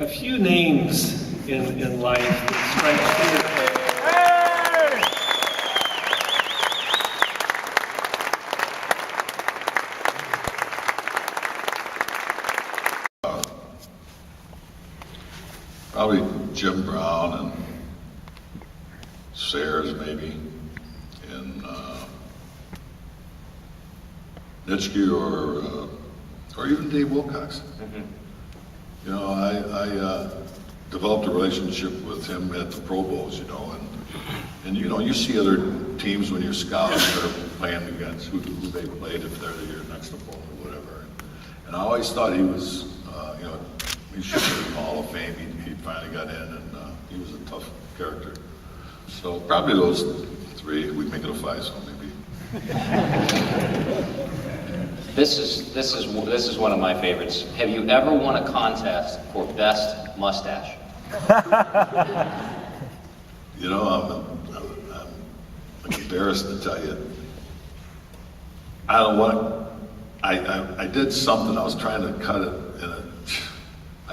a few names in life that strike fear. Probably Jim Brown and Sayers maybe, and Nitschke or even Dave Wilcox. Mm-hmm. You know, I developed a relationship with him at the Pro Bowls, you know, and you know, you see other teams when you're scouting that are playing against who they played if they're the year next to bowl or whatever. And I always thought he was, you know, he should be in the Hall of Fame. He finally got in, and he was a tough character. So probably those three. We'd make it a 5-zone maybe. This is one of my favorites. Have you ever won a contest for best mustache? You know, I'm embarrassed to tell you. I don't want. I did something. I was trying to cut it,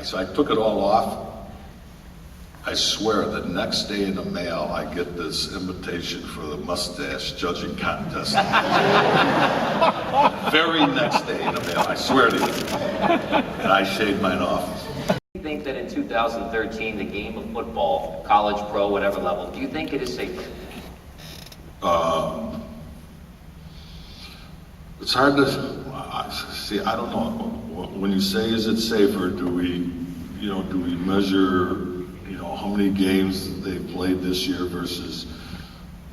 so I took it all off. I swear, the next day in the mail, I get this invitation for the mustache judging contest. Very next day in the mail, I swear to you. And I shaved mine off. Do you think that in 2013, the game of football, college, pro, whatever level, do you think it is safer? It's hard to see. I don't know. When you say is it safer, do we measure, you know, how many games they played this year versus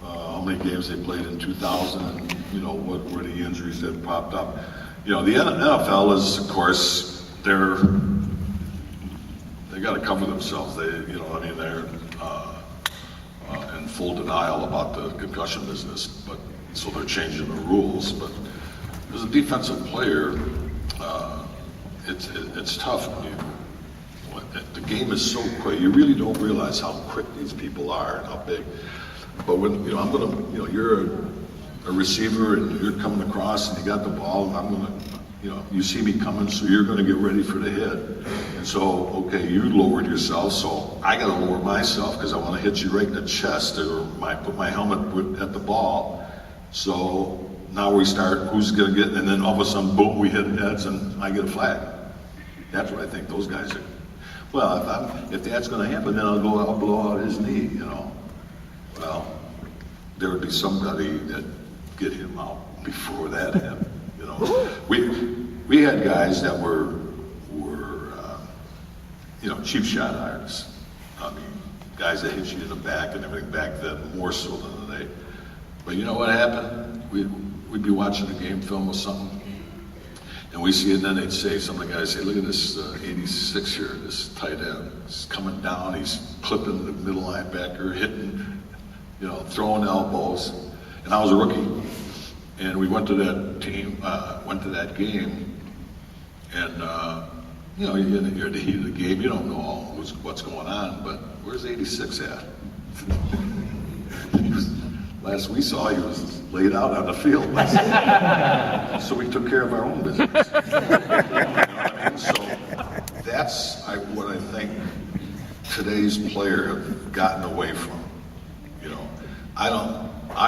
how many games they played in 2000, and you know what were the injuries that popped up. You know, the NFL is, of course, they got to cover themselves. They're in full denial about the concussion business, but so they're changing the rules. But as a defensive player, it's tough. The game is so quick. You really don't realize how quick these people are and how big. But when you're a receiver and you're coming across and you got the ball, you see me coming, so you're gonna get ready for the hit. And so, okay, you lowered yourself, so I gotta lower myself because I want to hit you right in the chest, or put my helmet at the ball. So now we start, who's gonna get, and then all of a sudden, boom, we hit heads and I get a flag. That's what I think those guys are. Well, if that's going to happen, then I'll blow out his knee, you know. Well, there would be somebody that get him out before that happened, you know. We had guys that were cheap shot artists. I mean, guys that hit you in the back and everything back then, more so than today. But you know what happened? We'd be watching the game film or something. And we see it, and then they'd say, some of the guys say, look at this 86 here, this tight end. He's coming down, he's clipping the middle linebacker, hitting, you know, throwing elbows. And I was a rookie. And we went to that game, and, you're the heat of the game, you don't know what's going on, but where's 86 at? Last we saw, he was laid out on the field. So we took care of our own business. You know what I mean? So that's what I think today's player have gotten away from. You know, I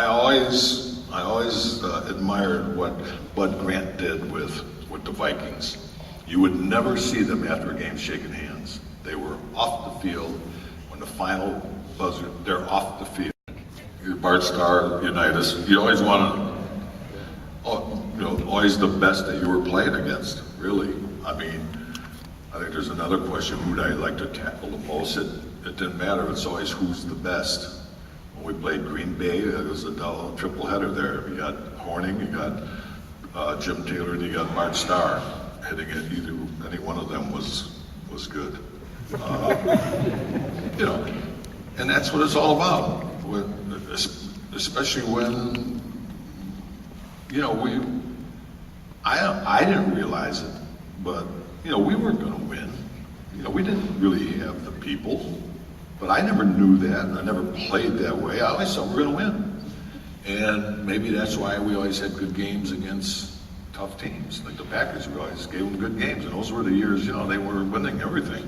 always admired what Bud Grant did with the Vikings. You would never see them after a game shaking hands. They were off the field when the final buzzer. They're off the field. Bart Starr, Unitas, you always want to, always the best that you were playing against, really. I mean, I think there's another question, who'd I like to tackle the most? It didn't matter, it's always who's the best. When we played Green Bay, it was a triple header there. You got Horning, you got Jim Taylor, and you got Bart Starr. Hitting it, any one of them was good. And that's what it's all about. Especially when, I didn't realize it, but, we weren't going to win. We didn't really have the people, but I never knew that, and I never played that way. I always thought we were going to win. And maybe that's why we always had good games against tough teams. Like the Packers, we always gave them good games, and those were the years, they were winning everything.